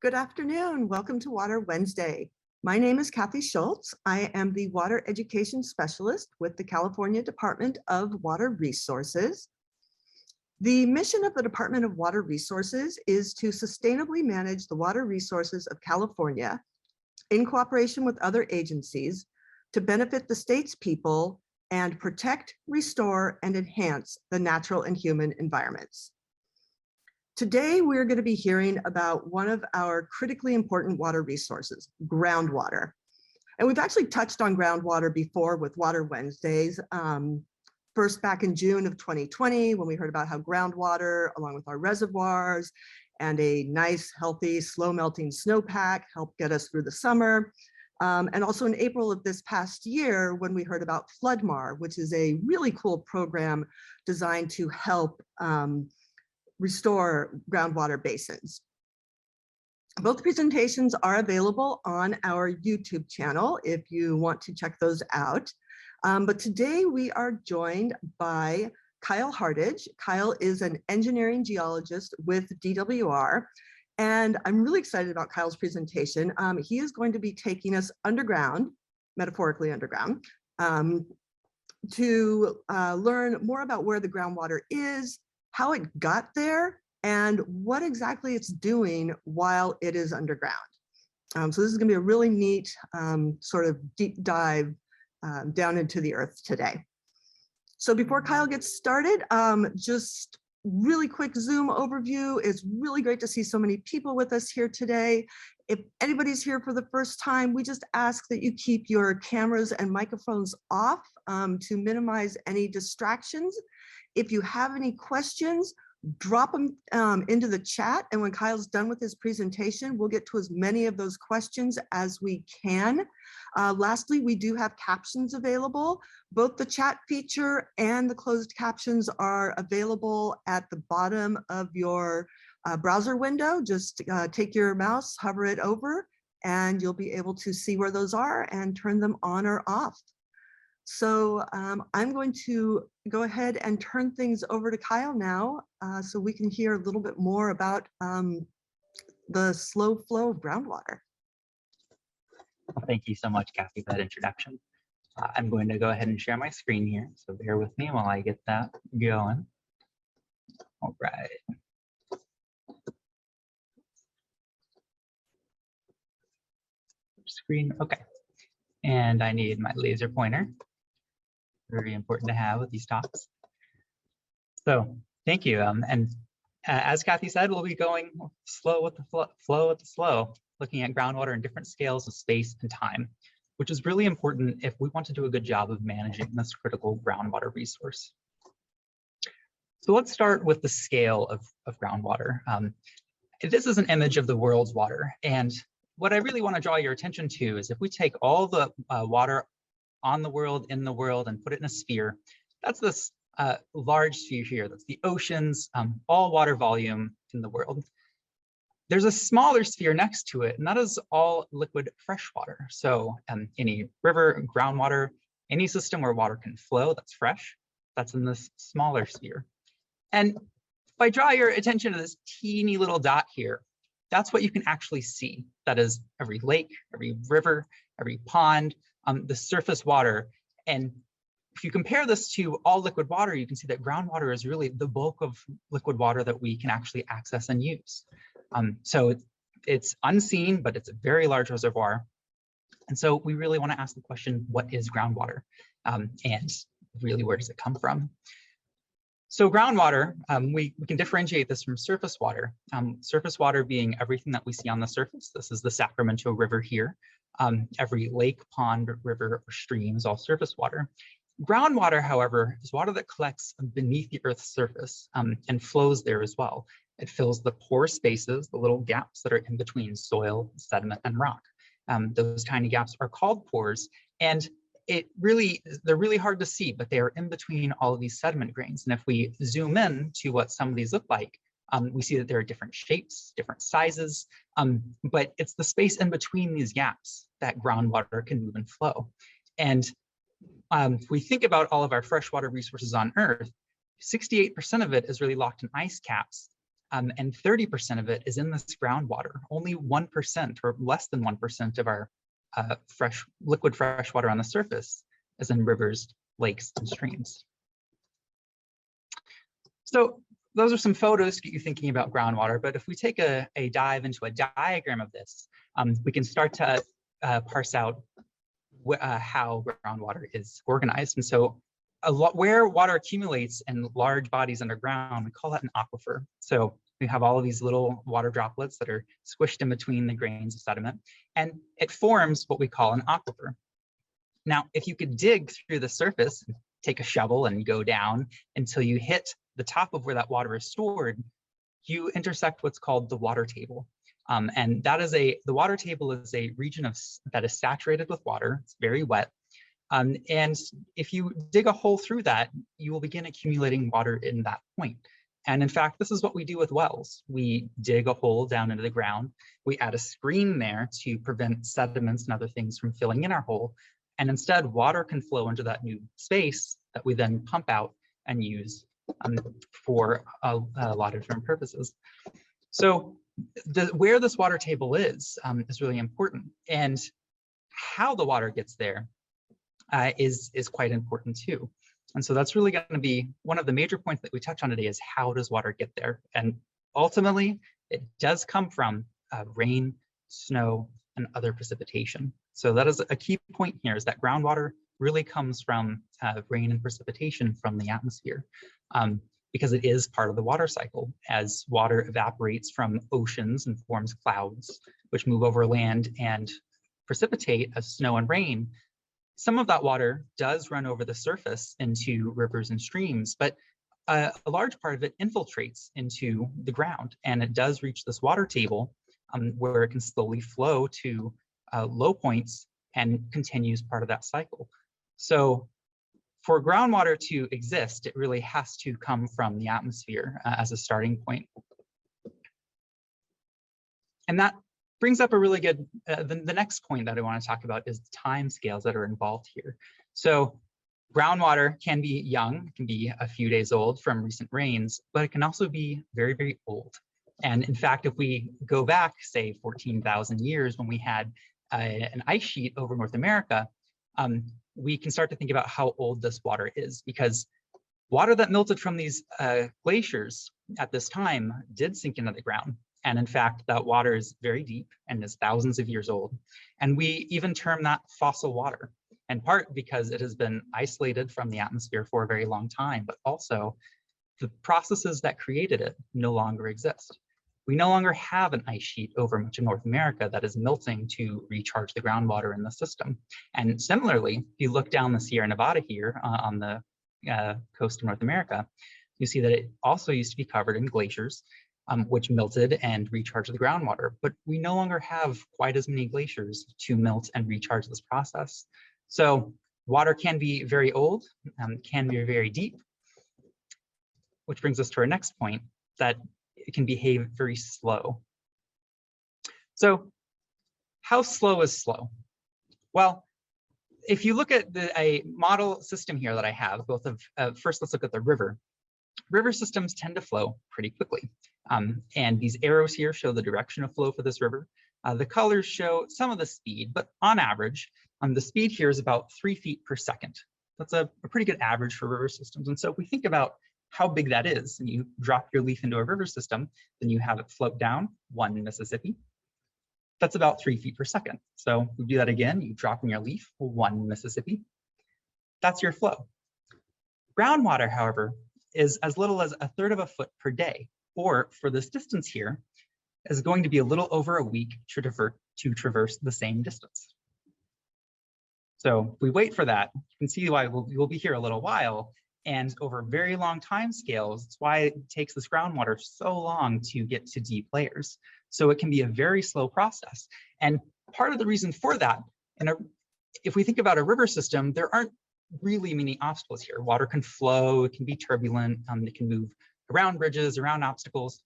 Good afternoon. Welcome to Water Wednesday. My name is Kathy Schultz. I am the Water Education Specialist with the California Department of Water Resources. The mission of the Department of Water Resources is to sustainably manage the water resources of California in cooperation with other agencies to benefit the state's people and protect, restore, and enhance the natural and human environments. Today, we're going to be hearing about one of our critically important water resources, groundwater. And we've actually touched on groundwater before with Water Wednesdays. First back in June of 2020, when we heard about how groundwater, along with our reservoirs and a nice, healthy, slow melting snowpack helped get us through the summer. And also in April of this past year, when we heard about FloodMar, which is a really cool program designed to help restore groundwater basins. Both presentations are available on our YouTube channel if you want to check those out. But today we are joined by Kyle Hardage. Kyle is an engineering geologist with DWR, and I'm really excited about Kyle's presentation. He is going to be taking us underground, metaphorically underground, to learn more about where the groundwater is, how it got there, and what exactly it's doing while it is underground. So this is going to be a really neat sort of deep dive down into the earth today. So before Kyle gets started, just really quick Zoom overview. It's really great to see so many people with us here today. If anybody's here for the first time, we just ask that you keep your cameras and microphones off to minimize any distractions. If you have any questions, drop them into the chat, and when Kyle's done with his presentation, we'll get to as many of those questions as we can. Lastly, we do have captions available. Both the chat feature and the closed captions are available at the bottom of your browser window. Just take your mouse, hover it over, and you'll be able to see where those are and turn them on or off. So I'm going to go ahead and turn things over to Kyle now so we can hear a little bit more about the slow flow of groundwater. Thank you so much, Kathy, for that introduction. I'm going to go ahead and share my screen here, so bear with me while I get that going. All right. Screen, okay. And I need my laser pointer. Very important to have with these talks. So thank you. As Kathy said, we'll be going slow with the flow with the slow, looking at groundwater in different scales of space and time, which is really important if we want to do a good job of managing this critical groundwater resource. So let's start with the scale of groundwater. This is an image of the world's water. And what I really want to draw your attention to is if we take all the water on the world, in the world, and put it in a sphere, that's this large sphere here. That's the oceans, all water volume in the world. There's a smaller sphere next to it, and that is all liquid fresh water. So any river, groundwater, any system where water can flow that's fresh, that's in this smaller sphere. And if I draw your attention to this teeny little dot here, that's what you can actually see. That is every lake, every river, every pond, the surface water. And if you compare this to all liquid water, you can see that groundwater is really the bulk of liquid water that we can actually access and use. So it's unseen, but it's a very large reservoir. And so we really want to ask the question, what is groundwater? And really, where does it come from? So groundwater, we can differentiate this from surface water. Surface water being everything that we see on the surface. This is the Sacramento River here. Every lake, pond, river, or stream is all surface water. Groundwater, however, is water that collects beneath the Earth's surface and flows there as well. It fills the pore spaces, the little gaps that are in between soil, sediment, and rock. Those tiny gaps are called pores, and they're really hard to see, but they are in between all of these sediment grains. And if we zoom in to what some of these look like, we see that there are different shapes, different sizes, but it's the space in between these gaps that groundwater can move and flow. And if we think about all of our freshwater resources on Earth, 68% of it is really locked in ice caps. and 30% of it is in this groundwater. Only 1% or less than 1% of our liquid fresh water on the surface is in rivers, lakes, and streams. So those are some photos to get you thinking about groundwater, but if we take a dive into a diagram of this, we can start to parse out how groundwater is organized. And so where water accumulates in large bodies underground, we call that an aquifer. So we have all of these little water droplets that are squished in between the grains of sediment, and it forms what we call an aquifer. Now, if you could dig through the surface, take a shovel and go down until you hit the top of where that water is stored, you intersect what's called the water table. And that is the water table is a region that is saturated with water. It's very wet. And if you dig a hole through that, you will begin accumulating water in that point. And in fact, this is what we do with wells. We dig a hole down into the ground. We add a screen there to prevent sediments and other things from filling in our hole. And instead, water can flow into that new space that we then pump out and use for a lot of different purposes. So where this water table is really important. And how the water gets there is quite important too. And so that's really going to be one of the major points that we touch on today is how does water get there? And ultimately, it does come from rain, snow, and other precipitation. So that is a key point here, is that groundwater really comes from rain and precipitation from the atmosphere, because it is part of the water cycle. As water evaporates from oceans and forms clouds, which move over land and precipitate as snow and rain, some of that water does run over the surface into rivers and streams, but a large part of it infiltrates into the ground, and it does reach this water table where it can slowly flow to low points and continues part of that cycle. So for groundwater to exist, it really has to come from the atmosphere as a starting point. And that brings up a really good, the next point that I want to talk about is the time scales that are involved here. So groundwater can be young, it can be a few days old from recent rains, but it can also be very, very old. And in fact, if we go back, say 14,000 years when we had an ice sheet over North America, we can start to think about how old this water is, because water that melted from these glaciers at this time did sink into the ground. And in fact, that water is very deep and is thousands of years old. And we even term that fossil water, in part because it has been isolated from the atmosphere for a very long time, but also the processes that created it no longer exist. We no longer have an ice sheet over much of North America that is melting to recharge the groundwater in the system. And similarly, if you look down the Sierra Nevada here on the coast of North America, you see that it also used to be covered in glaciers, which melted and recharged the groundwater. But we no longer have quite as many glaciers to melt and recharge this process. So water can be very old, can be very deep, which brings us to our next point, that it can behave very slow. So how slow is slow? Well, if you look at a model system here that I have, both of, first let's look at the river. River systems tend to flow pretty quickly. And these arrows here show the direction of flow for this river. The colors show some of the speed, but on average, the speed here is about 3 feet per second. That's a pretty good average for river systems. And so if we think about how big that is, and you drop your leaf into a river system, then you have it float down 1 Mississippi. That's about 3 feet per second. So we do that again, you drop in your leaf 1 Mississippi. That's your flow. Groundwater, however, is as little as 1/3 of a foot per day, or for this distance here, is going to be a little over a week to traverse the same distance. So if we wait for that, you can see why we'll be here a little while, and over very long time scales, that's why it takes this groundwater so long to get to deep layers. So it can be a very slow process. And part of the reason for that, if we think about a river system, there aren't really many obstacles here. Water can flow, it can be turbulent, it can move around bridges, around obstacles.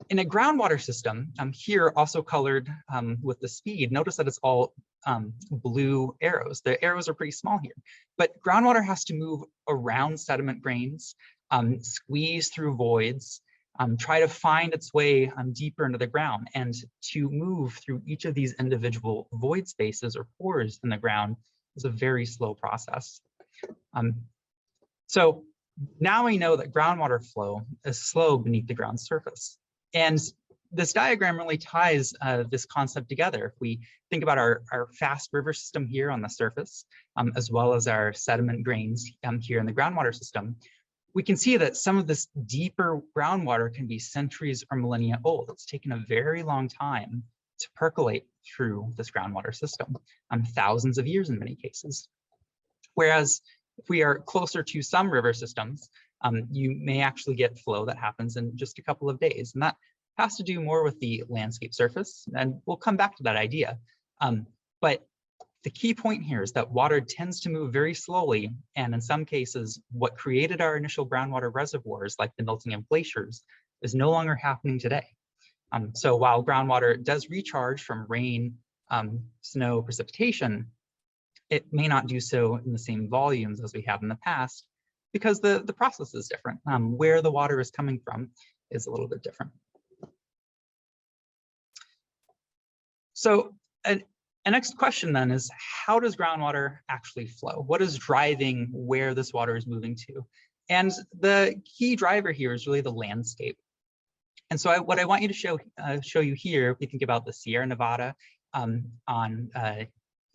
In a groundwater system, here also colored with the speed, notice that it's all blue arrows. The arrows are pretty small here, but groundwater has to move around sediment grains, squeeze through voids, try to find its way deeper into the ground. And to move through each of these individual void spaces or pores in the ground is a very slow process. So now we know that groundwater flow is slow beneath the ground surface. And this diagram really ties this concept together. If we think about our fast river system here on the surface, as well as our sediment grains here in the groundwater system, we can see that some of this deeper groundwater can be centuries or millennia old. It's taken a very long time to percolate through this groundwater system, thousands of years in many cases. Whereas if we are closer to some river systems, you may actually get flow that happens in just a couple of days. And that has to do more with the landscape surface. And we'll come back to that idea. But the key point here is that water tends to move very slowly. And in some cases, what created our initial groundwater reservoirs, like the melting of glaciers, is no longer happening today. So while groundwater does recharge from rain, snow, precipitation, it may not do so in the same volumes as we have in the past, because the process is different. Where the water is coming from is a little bit different. So a next question then is, how does groundwater actually flow? What is driving where this water is moving to? And the key driver here is really the landscape. And so what I want you to show you here, if we think about the Sierra Nevada on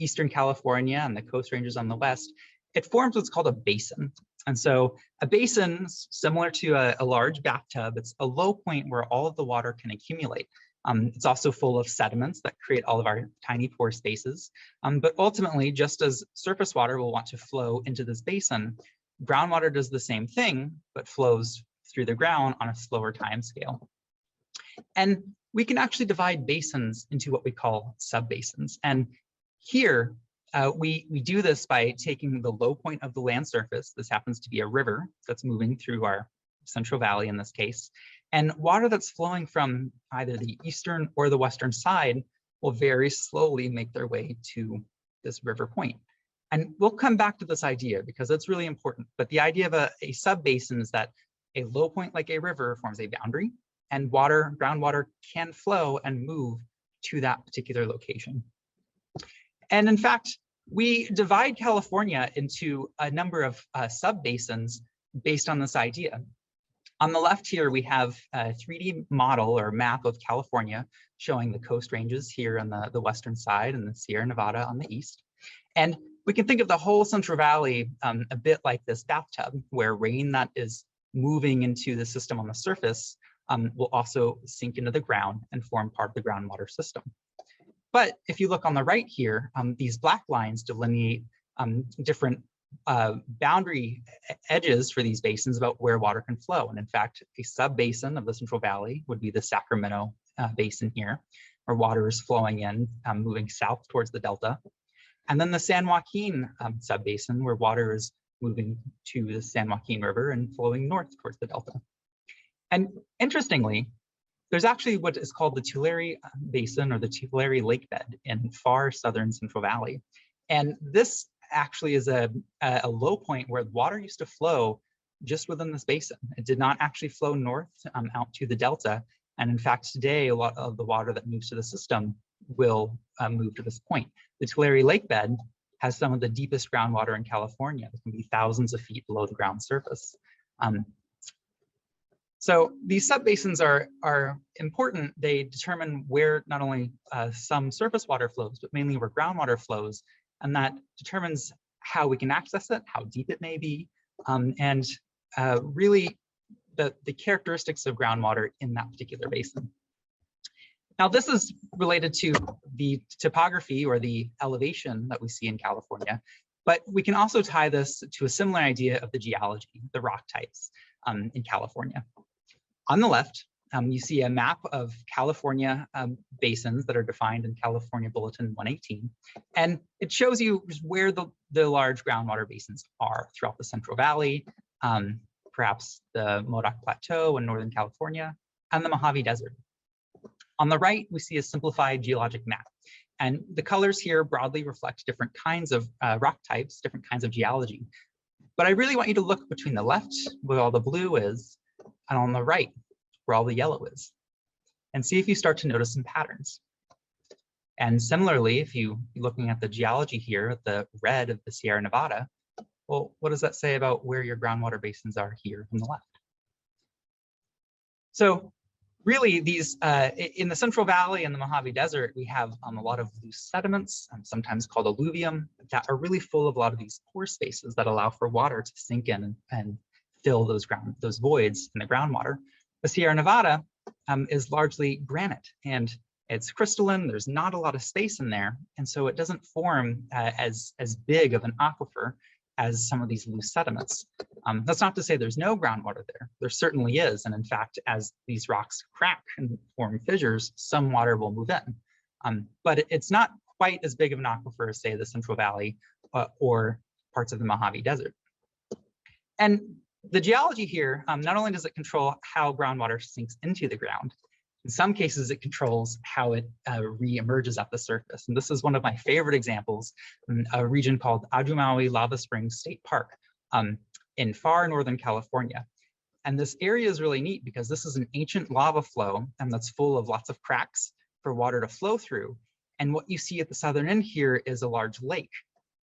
Eastern California and the Coast Ranges on the west, it forms what's called a basin. And so a basin, similar to a large bathtub, it's a low point where all of the water can accumulate. It's also full of sediments that create all of our tiny pore spaces. But ultimately, just as surface water will want to flow into this basin, groundwater does the same thing, but flows through the ground on a slower time scale. And we can actually divide basins into what we call subbasins. And here, we do this by taking the low point of the land surface. This happens to be a river that's moving through our Central Valley in this case. And water that's flowing from either the eastern or the western side will very slowly make their way to this river point. And we'll come back to this idea because it's really important. But the idea of a subbasin is that a low point like a river forms a boundary, and groundwater can flow and move to that particular location. And in fact, we divide California into a number of subbasins based on this idea. On the left here, we have a 3D model or map of California showing the Coast Ranges here on the western side and the Sierra Nevada on the east. And we can think of the whole Central Valley a bit like this bathtub, where rain that is moving into the system on the surface will also sink into the ground and form part of the groundwater system. But if you look on the right here, these black lines delineate different boundary edges for these basins about where water can flow. And in fact, a sub-basin of the Central Valley would be the Sacramento basin here, where water is flowing in, moving south towards the Delta. And then the San Joaquin sub-basin, where water is moving to the San Joaquin River and flowing north towards the Delta. And interestingly, there's actually what is called the Tulare Basin or the Tulare Lake Bed in far southern Central Valley. And this actually is a low point where water used to flow just within this basin. It did not actually flow north out to the Delta. And in fact, today, a lot of the water that moves to the system will move to this point. The Tulare Lake Bed has some of the deepest groundwater in California. It can be thousands of feet below the ground surface. So these subbasins are important. They determine where not only some surface water flows, but mainly where groundwater flows. And that determines how we can access it, how deep it may be, and really the characteristics of groundwater in that particular basin. Now, this is related to the topography or the elevation that we see in California, but we can also tie this to a similar idea of the geology, the rock types in California. On the left, you see a map of California basins that are defined in California Bulletin 118. And it shows you where the large groundwater basins are throughout the Central Valley, perhaps the Modoc Plateau in Northern California, and the Mojave Desert. On the right, we see a simplified geologic map. And the colors here broadly reflect different kinds of rock types, different kinds of geology. But I really want you to look between the left, where all the blue is, and on the right, where all the yellow is, and see if you start to notice some patterns. And similarly, if you're looking at the geology here, the red of the Sierra Nevada, well, what does that say about where your groundwater basins are here on the left? So really, these in the Central Valley and the Mojave Desert, we have a lot of loose sediments, sometimes called alluvium, that are really full of a lot of these pore spaces that allow for water to sink in and fill those voids in the groundwater. The Sierra Nevada is largely granite, and it's crystalline. There's not a lot of space in there, and so it doesn't form as big of an aquifer as some of these loose sediments. That's not to say there's no groundwater there. There certainly is, and in fact, as these rocks crack and form fissures, some water will move in. But it's not quite as big of an aquifer as, say, the Central Valley or parts of the Mojave Desert. And the geology here, not only does it control how groundwater sinks into the ground, in some cases it controls how it re-emerges at the surface. And this is one of my favorite examples, in a region called Ajumawi Lava Springs State Park in far northern California. And this area is really neat because this is an ancient lava flow and that's full of lots of cracks for water to flow through. And what you see at the southern end here is a large lake.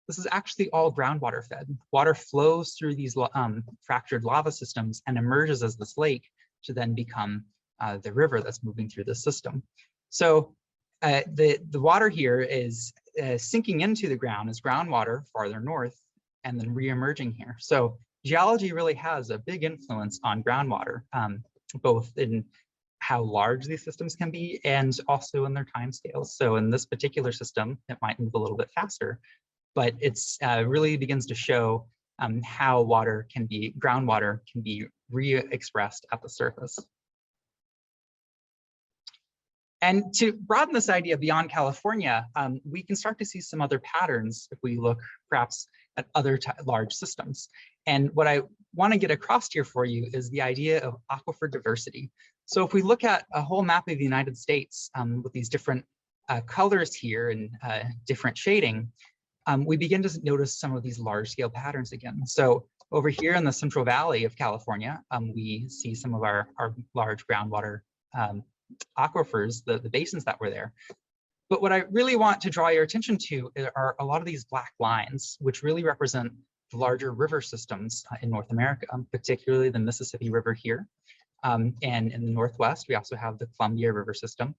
This is actually all groundwater fed. Water flows through these fractured lava systems and emerges as this lake to then become the river that's moving through the system. So the water here is sinking into the ground as groundwater farther north and then re-emerging here. So geology really has a big influence on groundwater, both in how large these systems can be and also in their timescales. So in this particular system, it might move a little bit faster, but it's really begins to show how groundwater can be re-expressed at the surface. And to broaden this idea beyond California, we can start to see some other patterns if we look perhaps at other large systems. And what I want to get across here for you is the idea of aquifer diversity. So if we look at a whole map of the United States with these different colors here and different shading, we begin to notice some of these large scale patterns again. So over here in the Central Valley of California, we see some of our large groundwater aquifers, the basins that were there. But what I really want to draw your attention to are a lot of these black lines, which really represent the larger river systems in North America, particularly the Mississippi River here. And in the Northwest, we also have the Columbia River system.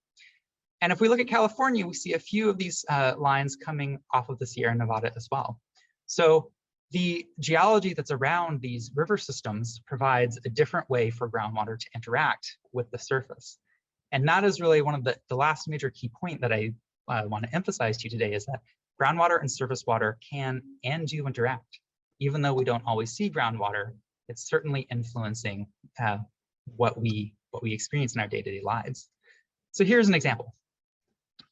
And if we look at California, we see a few of these lines coming off of the Sierra Nevada as well. So the geology that's around these river systems provides a different way for groundwater to interact with the surface. And that is really one of the last major key point that I want to emphasize to you today, is that groundwater and surface water can and do interact. Even though we don't always see groundwater, it's certainly influencing what we experience in our day-to-day lives. So here's an example.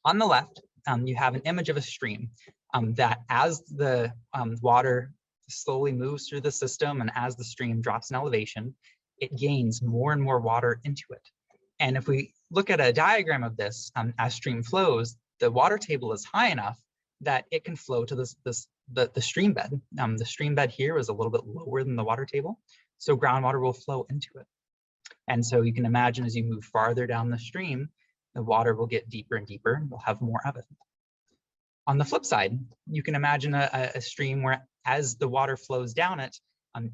On the left, you have an image of a stream that as the water slowly moves through the system and as the stream drops in elevation, it gains more and more water into it. And if we look at a diagram of this, as stream flows, the water table is high enough that it can flow to the stream bed. The stream bed here is a little bit lower than the water table, so groundwater will flow into it. And so you can imagine as you move farther down the stream, the water will get deeper and deeper, and we'll have more of it. On the flip side, you can imagine a stream where as the water flows down it,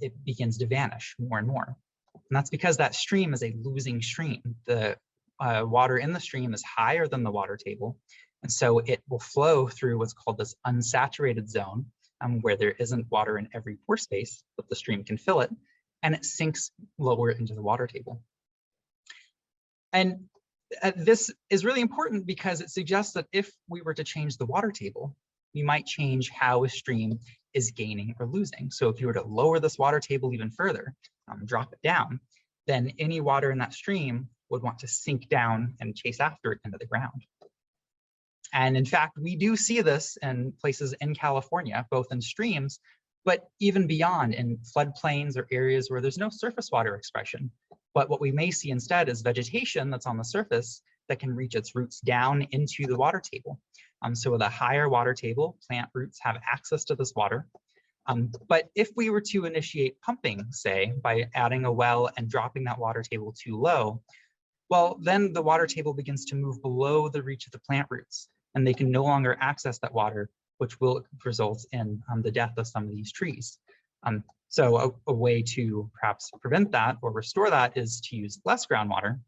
it begins to vanish more and more. And that's because that stream is a losing stream. The water in the stream is higher than the water table. And so it will flow through what's called this unsaturated zone, where there isn't water in every pore space, but the stream can fill it, and it sinks lower into the water table. And this is really important because it suggests that if we were to change the water table, we might change how a stream is gaining or losing. So if you were to lower this water table even further, drop it down, then any water in that stream would want to sink down and chase after it into the ground. And in fact, we do see this in places in California, both in streams, but even beyond in floodplains or areas where there's no surface water expression. But what we may see instead is vegetation that's on the surface that can reach its roots down into the water table. So with a higher water table, plant roots have access to this water. But if we were to initiate pumping, say, by adding a well and dropping that water table too low, well, then the water table begins to move below the reach of the plant roots, and they can no longer access that water, which will result in the death of some of these trees. So a way to perhaps prevent that or restore that is to use less groundwater.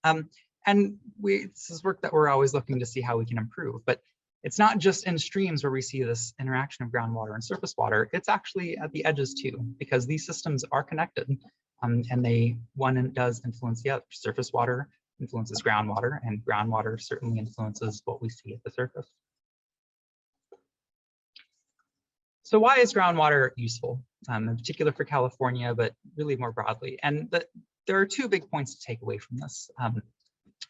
And this is work that we're always looking to see how we can improve, but it's not just in streams where we see this interaction of groundwater and surface water, it's actually at the edges too, because these systems are connected, and one does influence the other. Surface water influences groundwater, and groundwater certainly influences what we see at the surface. So why is groundwater useful, in particular for California, but really more broadly? And there are two big points to take away from this.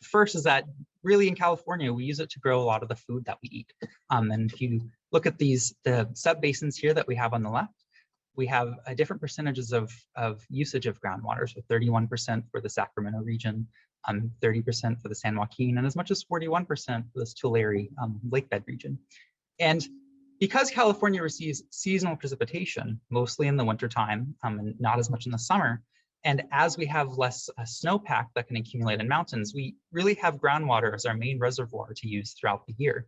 First is that really in California, we use it to grow a lot of the food that we eat. And if you look at the sub-basins here that we have on the left, we have different percentages of usage of groundwater. So 31% for the Sacramento region, 30% for the San Joaquin, and as much as 41% for this Tulare lakebed region. And because California receives seasonal precipitation, mostly in the wintertime, and not as much in the summer, and as we have less snowpack that can accumulate in mountains, we really have groundwater as our main reservoir to use throughout the year.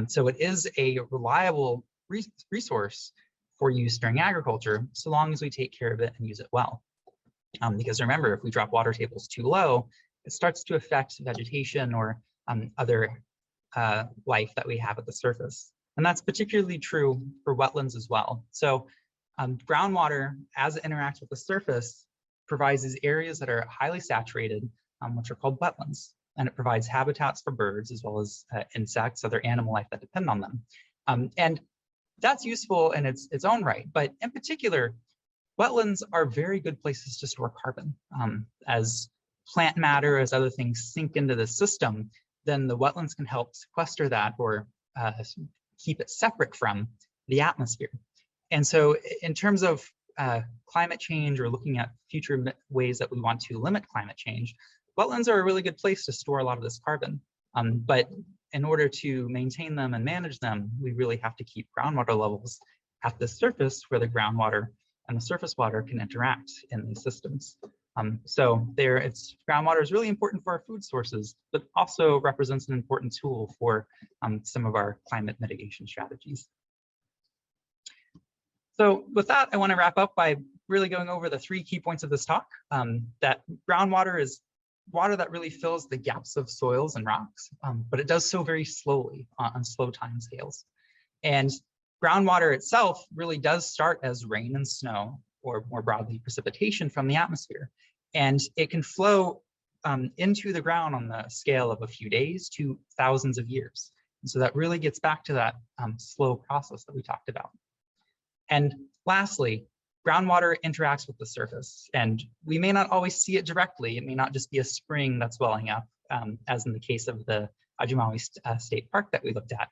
So it is a reliable resource for use during agriculture, so long as we take care of it and use it well. Because remember, if we drop water tables too low, it starts to affect vegetation or other life that we have at the surface. And that's particularly true for wetlands as well. So groundwater, as it interacts with the surface, provides these areas that are highly saturated, which are called wetlands. And it provides habitats for birds as well as insects, other animal life that depend on them. And that's useful in its own right. But in particular, wetlands are very good places to store carbon. As plant matter, as other things sink into the system, then the wetlands can help sequester that or keep it separate from the atmosphere. And so in terms of climate change or looking at future ways that we want to limit climate change, wetlands are a really good place to store a lot of this carbon. But in order to maintain them and manage them, we really have to keep groundwater levels at the surface where the groundwater and the surface water can interact in these systems. So groundwater is really important for our food sources, but also represents an important tool for some of our climate mitigation strategies. So with that, I want to wrap up by really going over the 3 key points of this talk, that groundwater is water that really fills the gaps of soils and rocks, but it does so very slowly on slow time scales. And groundwater itself really does start as rain and snow, or more broadly, precipitation from the atmosphere. And it can flow into the ground on the scale of a few days to thousands of years. And so that really gets back to that slow process that we talked about. And lastly, groundwater interacts with the surface, and we may not always see it directly. It may not just be a spring that's welling up, as in the case of the Ajumawi State Park that we looked at,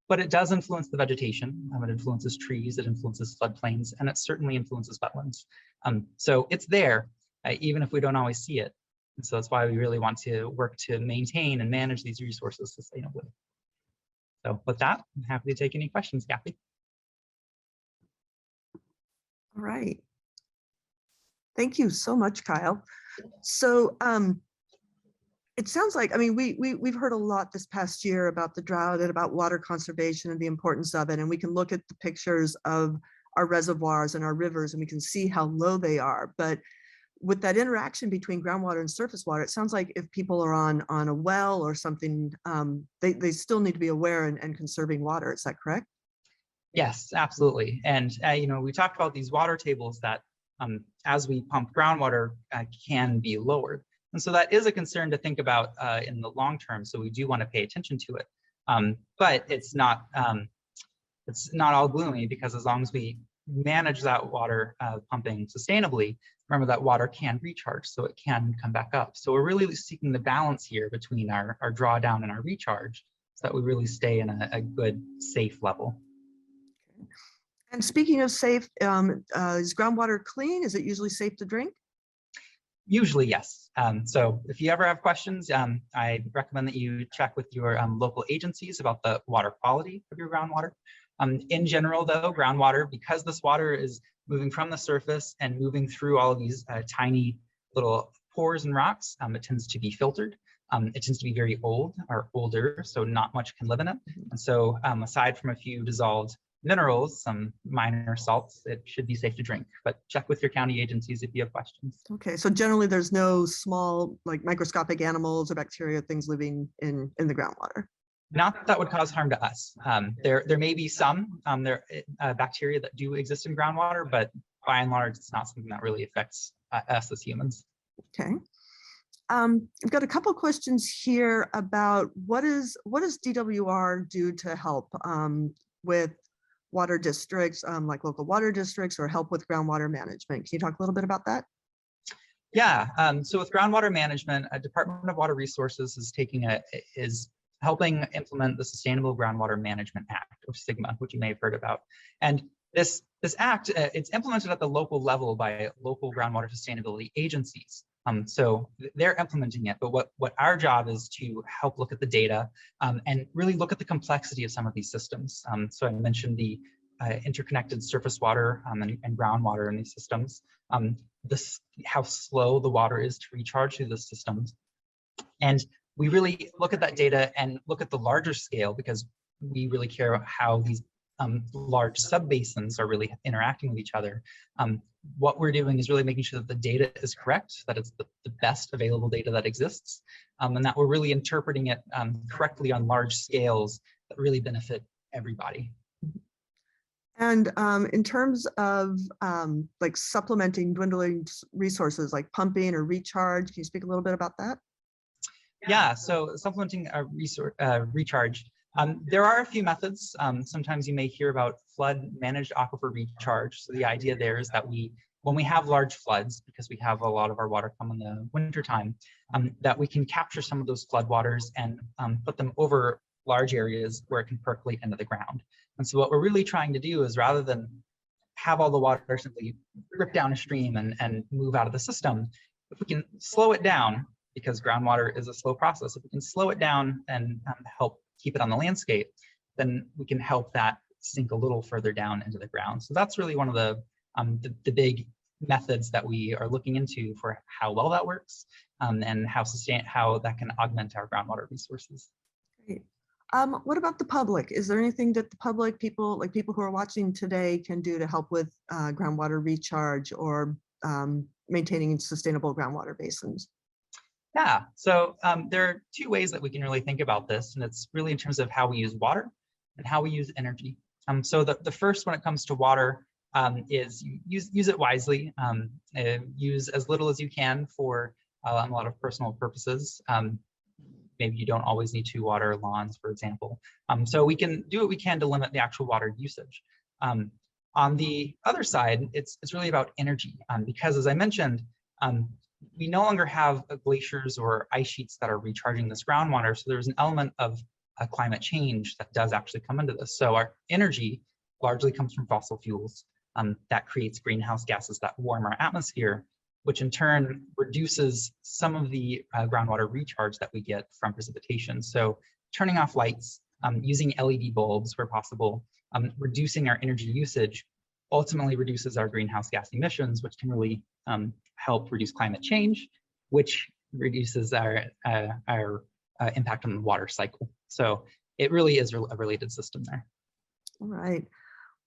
but it does influence the vegetation. It influences trees, it influences floodplains, and it certainly influences wetlands. So it's there, even if we don't always see it. And so that's why we really want to work to maintain and manage these resources sustainably. So with that, I'm happy to take any questions, Kathy. All right. Thank you so much, Kyle. So it sounds like, I mean, we've heard a lot this past year about the drought and about water conservation and the importance of it. And we can look at the pictures of our reservoirs and our rivers and we can see how low they are. But with that interaction between groundwater and surface water, it sounds like if people are on a well or something, they still need to be aware and conserving water. Is that correct? Yes, absolutely. And we talked about these water tables that as we pump groundwater can be lowered. And so that is a concern to think about in the long term. So we do want to pay attention to it. But it's not all gloomy, because as long as we manage that water pumping sustainably, remember that water can recharge, so it can come back up. So we're really seeking the balance here between our drawdown and our recharge, so that we really stay in a good, safe level. And speaking of safe, is groundwater clean? Is it usually safe to drink? Usually, yes. So if you ever have questions, I recommend that you check with your local agencies about the water quality of your groundwater. In general, though, groundwater, because this water is moving from the surface and moving through all of these tiny little pores and rocks, it tends to be filtered. It tends to be very old or older, so not much can live in it. And so aside from a few dissolved minerals, some minor salts, it should be safe to drink, but check with your county agencies if you have questions. Okay, so generally there's no small, like microscopic animals or bacteria, things living in the groundwater. Not that would cause harm to us. There may be some bacteria that do exist in groundwater, but by and large, it's not something that really affects us as humans. Okay. I've got a couple questions here about what does DWR do to help with water districts, like local water districts, or help with groundwater management. Can you talk a little bit about that? Yeah, so with groundwater management, Department of Water Resources is helping implement the Sustainable Groundwater Management Act, or SGMA, which you may have heard about. And this act, it's implemented at the local level by local groundwater sustainability agencies. So they're implementing it, but what our job is to help look at the data and really look at the complexity of some of these systems. So I mentioned the interconnected surface water and groundwater in these systems, how slow the water is to recharge through the systems. And we really look at that data and look at the larger scale because we really care about how these large subbasins are really interacting with each other. What we're doing is really making sure that the data is correct, that it's the best available data that exists, and that we're really interpreting it correctly on large scales that really benefit everybody. And in terms of like supplementing dwindling resources like pumping or recharge, can you speak a little bit about that? Yeah, so supplementing a recharge. There are a few methods. Sometimes you may hear about flood managed aquifer recharge. So the idea there is that when we have large floods, because we have a lot of our water come in the wintertime, that we can capture some of those flood waters and put them over large areas where it can percolate into the ground. And so what we're really trying to do is, rather than have all the water simply rip down a stream and move out of the system, if we can slow it down, because groundwater is a slow process, if we can slow it down and help keep it on the landscape, then we can help that sink a little further down into the ground. So that's really one of the big methods that we are looking into for how well that works, and how that can augment our groundwater resources. Great. What about the public? Is there anything that the public, people who are watching today, can do to help with groundwater recharge or maintaining sustainable groundwater basins? Yeah, so there are two ways that we can really think about this, and it's really in terms of how we use water and how we use energy. So the first, when it comes to water, is use it wisely. Use as little as you can for a lot of personal purposes. Maybe you don't always need to water lawns, for example. So we can do what we can to limit the actual water usage. On the other side, it's really about energy, because as I mentioned, we no longer have glaciers or ice sheets that are recharging this groundwater. So there's an element of climate change that does actually come into this. So our energy largely comes from fossil fuels that creates greenhouse gases that warm our atmosphere, which in turn reduces some of the groundwater recharge that we get from precipitation. So turning off lights, using LED bulbs where possible, reducing our energy usage ultimately reduces our greenhouse gas emissions, which can really help reduce climate change, which reduces our impact on the water cycle. So it really is a related system there. All right.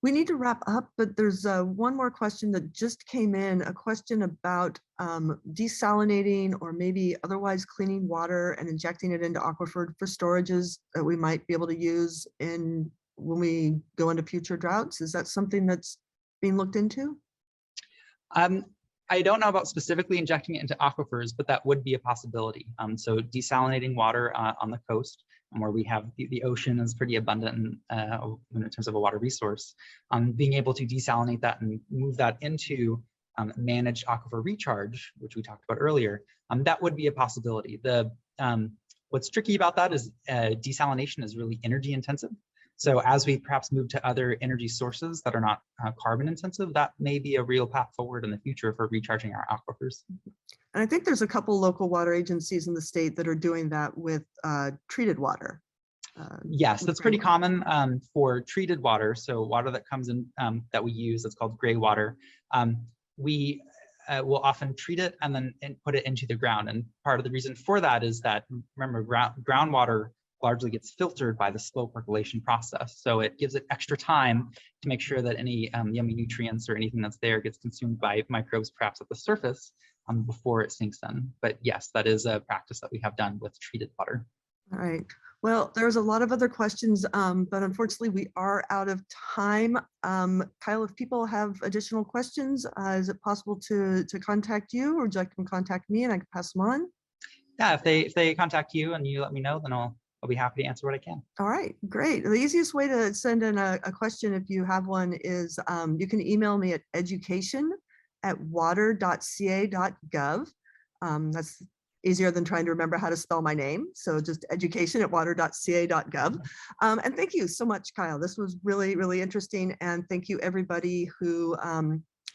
We need to wrap up, but there's one more question that just came in, a question about desalinating or maybe otherwise cleaning water and injecting it into aquifer for storages that we might be able to use when we go into future droughts. Is that something that's being looked into? I don't know about specifically injecting it into aquifers, but that would be a possibility. So desalinating water on the coast, where we have the ocean is pretty abundant in terms of a water resource. Being able to desalinate that and move that into managed aquifer recharge, which we talked about earlier, that would be a possibility. What's tricky about that is desalination is really energy intensive. So as we perhaps move to other energy sources that are not carbon intensive, that may be a real path forward in the future for recharging our aquifers. And I think there's a couple local water agencies in the state that are doing that with treated water. Yes, that's pretty common for treated water. So water that comes in that we use, that's called gray water. We will often treat it and then put it into the ground. And part of the reason for that is that, remember, groundwater largely gets filtered by the slow percolation process. So it gives it extra time to make sure that any yummy nutrients or anything that's there gets consumed by microbes, perhaps at the surface, before it sinks in. But yes, that is a practice that we have done with treated water. All right. Well, there's a lot of other questions, but unfortunately we are out of time. Kyle, if people have additional questions, is it possible to contact you, or would you like them to contact me and I can pass them on? Yeah, if they contact you and you let me know, then I'll be happy to answer what I can. All right, great. The easiest way to send in a question, if you have one, is you can email me at education@water.ca.gov. That's easier than trying to remember how to spell my name. So just education@water.ca.gov. And thank you so much, Kyle. This was really, really interesting. And thank you everybody who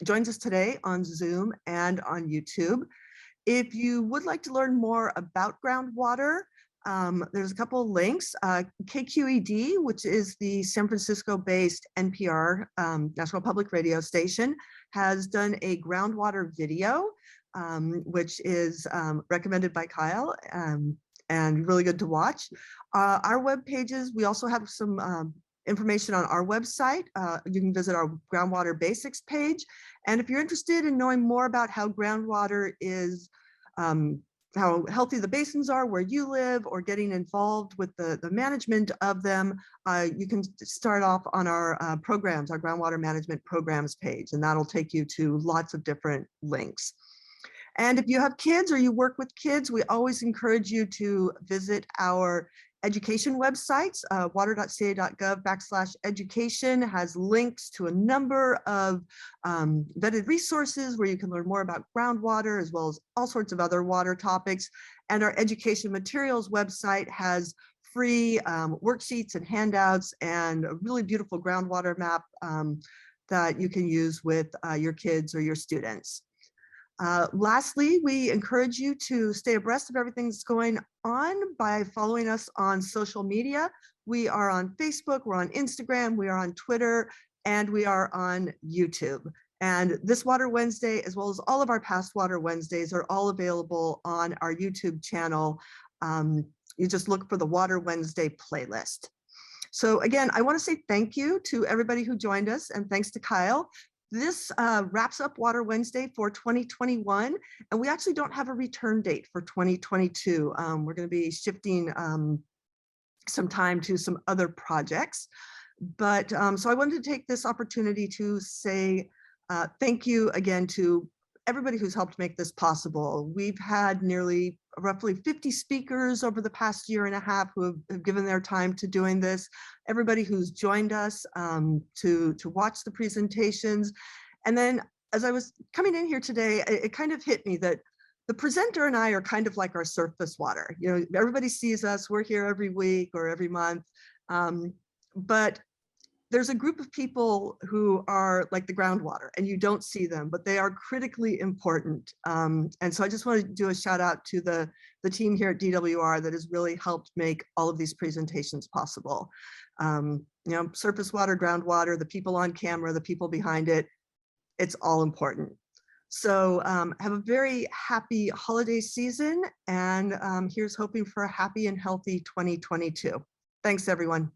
joins us today on Zoom and on YouTube. If you would like to learn more about groundwater, there's a couple of links. KQED, which is the San Francisco-based NPR, National Public Radio station, has done a groundwater video, which is recommended by Kyle and really good to watch. Our web pages, we also have some information on our website. You can visit our groundwater basics page. And if you're interested in knowing more about how groundwater is, how healthy the basins are where you live, or getting involved with the management of them, you can start off on our programs, our groundwater management programs page, and that'll take you to lots of different links. And if you have kids or you work with kids, we always encourage you to visit our education websites. Water.ca.gov/education has links to a number of vetted resources where you can learn more about groundwater, as well as all sorts of other water topics. And our education materials website has free worksheets and handouts and a really beautiful groundwater map that you can use with your kids or your students. Lastly, we encourage you to stay abreast of everything that's going on by following us on social media. We are on Facebook, we're on Instagram, we are on Twitter, and we are on YouTube. And this Water Wednesday, as well as all of our past Water Wednesdays, are all available on our YouTube channel. You just look for the Water Wednesday playlist. So again, I want to say thank you to everybody who joined us, and thanks to Kyle. This wraps up Water Wednesday for 2021, and we actually don't have a return date for 2022. We're going to be shifting some time to some other projects. But so I wanted to take this opportunity to say thank you again to everybody who's helped make this possible. We've had roughly 50 speakers over the past year and a half who have given their time to doing this. Everybody who's joined us to watch the presentations. And then as I was coming in here today, it kind of hit me that the presenter and I are kind of like our surface water. You know, everybody sees us, we're here every week or every month, but there's a group of people who are like the groundwater and you don't see them, but they are critically important. And so I just want to do a shout out to the team here at DWR that has really helped make all of these presentations possible. You know, surface water, groundwater, the people on camera, the people behind it, it's all important. So have a very happy holiday season, and here's hoping for a happy and healthy 2022. Thanks, everyone.